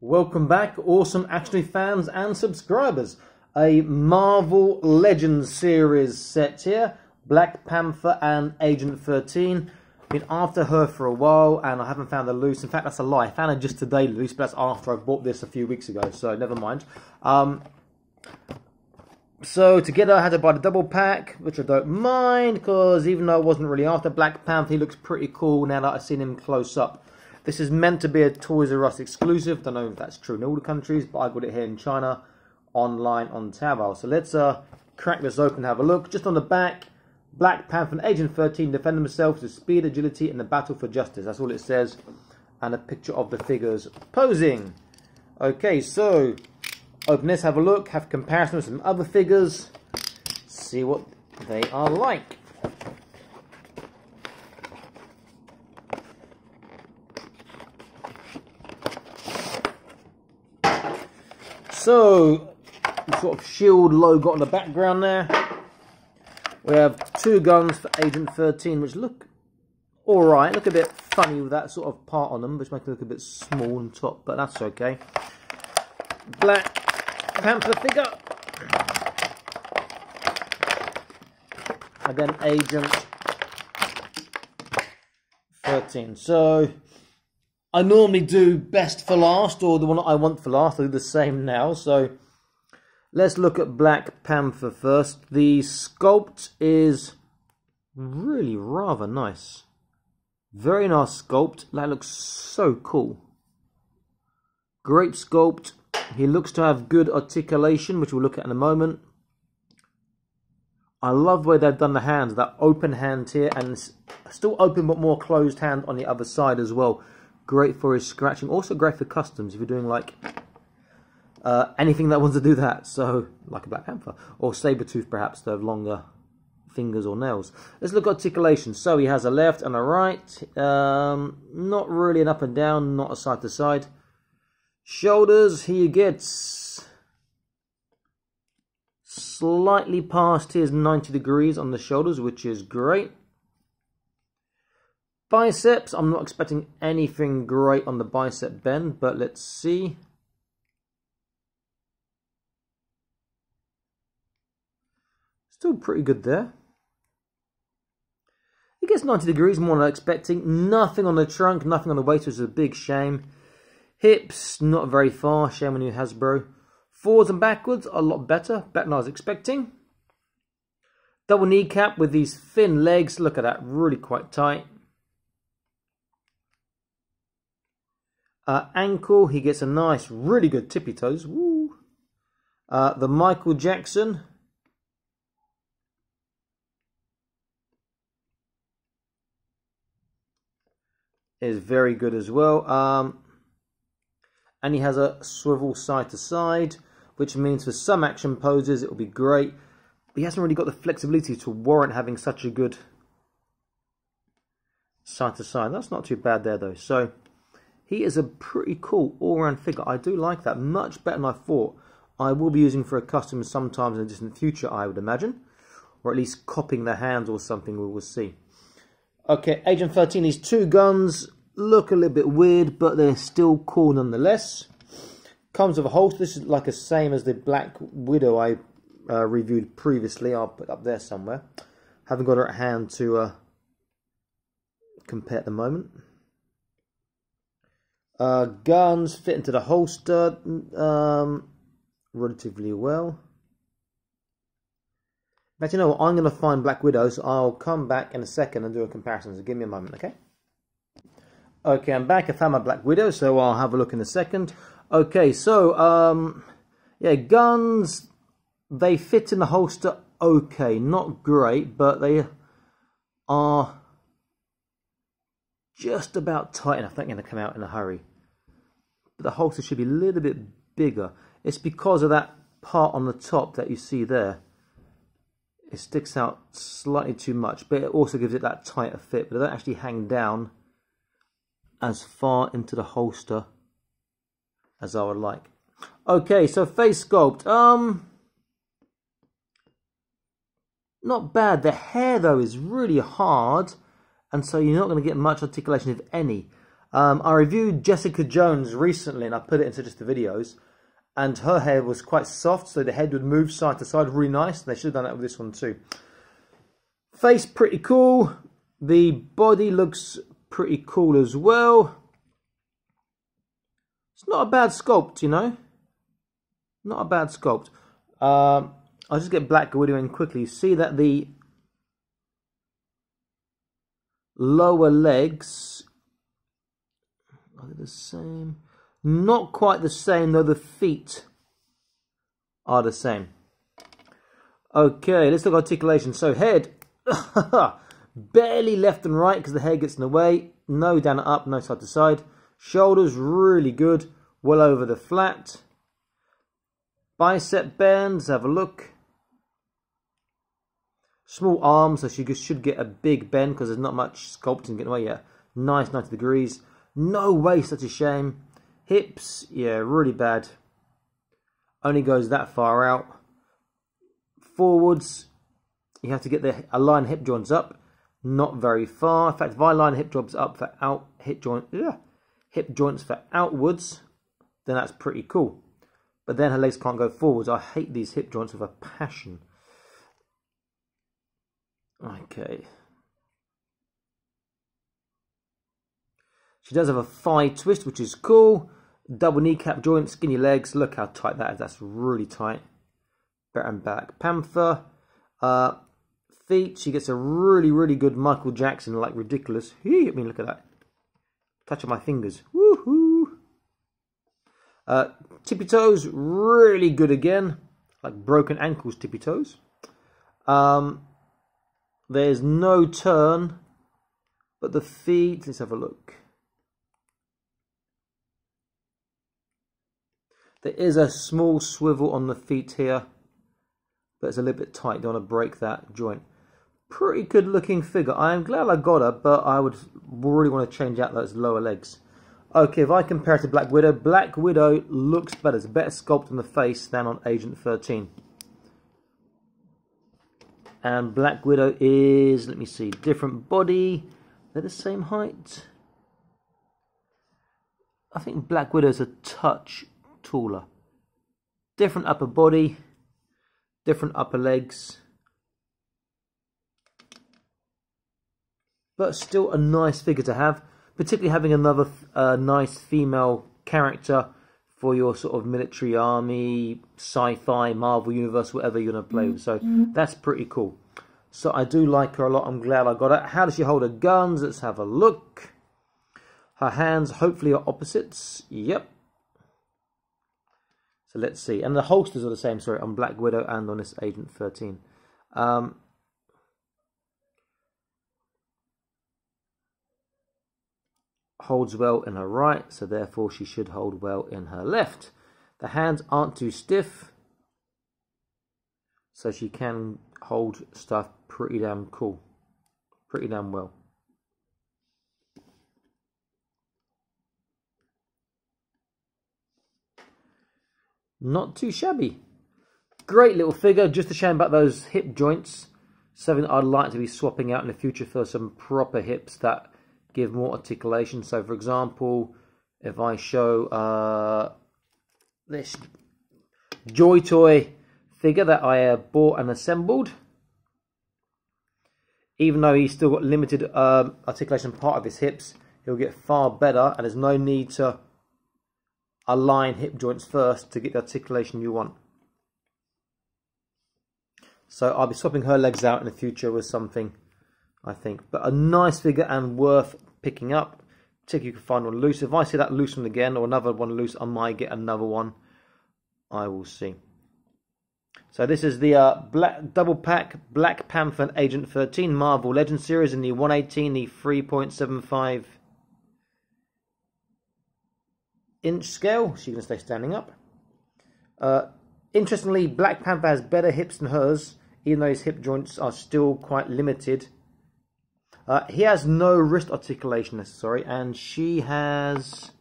Welcome back, awesome Actually fans and subscribers. A Marvel Legends series set here. Black Panther and Agent 13. Been after her for a while and I haven't found her loose. In fact, that's a lie. I found her just today loose, but that's after I bought this a few weeks ago, so never mind. So to get her, I had to buy the double pack, which I don't mind, because even though I wasn't really after Black Panther, he looks pretty cool now that I've seen him close up. This is meant to be a Toys R Us exclusive. Don't know if that's true in all the countries, but I got it here in China, online on Taobao. So let's crack this open and have a look. Just on the back, Black Panther and Agent 13 defend themselves with speed, agility, and the battle for justice. That's all it says. And a picture of the figures posing. Okay, so open this, have a look, have comparison with some other figures, see what they are like. So, sort of shield logo on the background there. We have two guns for Agent 13, which look alright, look a bit funny with that sort of part on them, which makes them look a bit small on top, but that's okay. Black Panther figure, and then Agent 13. So I normally do best for last, or the one that I want for last. I do the same now. So let's look at Black Panther first. The sculpt is really rather nice. Very nice sculpt. That looks so cool. Great sculpt. He looks to have good articulation, which we'll look at in a moment. I love the way they've done the hands. That open hand here, and still open but more closed hand on the other side as well. Great for his scratching. Also great for customs if you're doing like anything that wants to do that. So, like a Black Panther. Or Sabretooth perhaps, to have longer fingers or nails. Let's look at articulation. So he has a left and a right. Not really an up and down, not a side to side. Shoulders, he gets slightly past his 90 degrees on the shoulders, which is great. Biceps, I'm not expecting anything great on the bicep bend, but let's see. Still pretty good there. He gets 90 degrees, more than I'm expecting. Nothing on the trunk, nothing on the waist, which is a big shame. Hips, not very far, shame on you Hasbro. Forwards and backwards, a lot better than I was expecting. Double kneecap with these thin legs, look at that, really quite tight. Ankle, he gets a nice, really good tippy toes. Woo. The Michael Jackson. Is very good as well. And he has a swivel side to side, which means for some action poses it will be great. But he hasn't really got the flexibility to warrant having such a good side to side. That's not too bad there though. So he is a pretty cool all-round figure. I do like that, much better than I thought. I will be using for a custom sometimes in the distant future, I would imagine. Or at least copying the hands or something, we will see. Okay, Agent 13, these two guns look a little bit weird, but they're still cool nonetheless. Comes with a holster. This is like the same as the Black Widow I reviewed previously. I'll put it up there somewhere. Haven't got her at hand to compare at the moment. Guns fit into the holster relatively well. But you know what, I'm going to find Black Widow, so I'll come back in a second and do a comparison. So give me a moment, okay? Okay, I'm back. I found my Black Widow, so I'll have a look in a second. Okay, so, yeah, guns, they fit in the holster okay. Not great, but they are just about tight enough. They're not going to come out in a hurry. But the holster should be a little bit bigger. It's because of that part on the top that you see there. It sticks out slightly too much, but it also gives it that tighter fit. But they don't actually hang down as far into the holster as I would like. Okay, so face sculpt. Not bad. The hair, though, is really hard. And so you're not going to get much articulation, if any. I reviewed Jessica Jones recently, and I put it into just the videos. And her hair was quite soft, so the head would move side to side really nice. They should have done that with this one too. Face pretty cool. The body looks pretty cool as well. It's not a bad sculpt, you know. Not a bad sculpt. I'll just get Black Widow in quickly. You see that the lower legs are they the same? Not quite the same, though the feet are the same. Okay, let's look at articulation. So head, barely left and right because the hair gets in the way. No down and up, no side to side. Shoulders really good, well over the flat. Bicep bends, have a look. Small arms, so she should get a big bend because there's not much sculpting getting away yet. Nice 90 degrees. No waist, that's a shame. Hips, yeah, really bad. Only goes that far out. Forwards, you have to get the align hip joints up. Not very far. In fact, if I line hip joints up for hip joints for outwards, then that's pretty cool. But then her legs can't go forwards. I hate these hip joints with a passion. Okay. She does have a thigh twist, which is cool. Double kneecap joint, skinny legs. Look how tight that is. That's really tight. Better and back. Panther. Feet. She gets a really, really good Michael Jackson, like ridiculous. I mean, look at that. Touch of my fingers. Woohoo! Tippy toes, really good again. Like broken ankles, tippy toes. There's no turn, but the feet, let's have a look. There is a small swivel on the feet here, but it's a little bit tight. Don't want to break that joint. Pretty good looking figure. I am glad I got her, but I would really want to change out those lower legs. Okay, if I compare it to Black Widow looks better. It's a better sculpt on the face than on Agent 13. And Black Widow is, let me see, different body. They're the same height. I think Black Widow is a touch taller. Different upper body, different upper legs. But still a nice figure to have. Particularly having another nice female character for your sort of military, army, sci-fi, Marvel Universe, whatever you're going to play with. So that's pretty cool. So I do like her a lot. I'm glad I got it. How does she hold her guns? Let's have a look. Her hands hopefully are opposites. Yep. So let's see. And the holsters are the same, sorry, on Black Widow and on this Agent 13. Holds well in her right, so therefore she should hold well in her left. The hands aren't too stiff, so she can hold stuff pretty damn cool, pretty damn well. Not too shabby. Great little figure, just a shame about those hip joints. Something that I'd like to be swapping out in the future for some proper hips that give more articulation. So for example, if I show this Joy Toy figure that I bought and assembled, even though he's still got limited articulation part of his hips, he'll get far better, and there's no need to align hip joints first to get the articulation you want. So I'll be swapping her legs out in the future with something, I think. But a nice figure and worth picking up. Particularly you can find one loose. If I see that loose one again or another one loose, I might get another one. I will see. So this is the black double pack Black Panther and Agent 13 Marvel Legends series in the 118, the 3.75 inch scale. She's going to stay standing up. Interestingly, Black Panther has better hips than hers, even though his hip joints are still quite limited. He has no wrist articulation necessary, and she has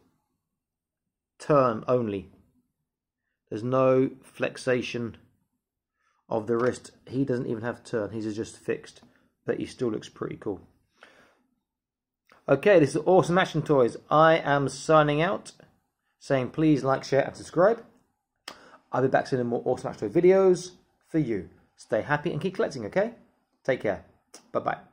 turn only. There's no flexation of the wrist. He doesn't even have turn. He's just fixed, but he still looks pretty cool. Okay, this is Awesome Action Toys. I am signing out, saying please like, share, and subscribe. I'll be back soon with more Awesome Action Toy videos for you. Stay happy and keep collecting, okay? Take care. Bye-bye.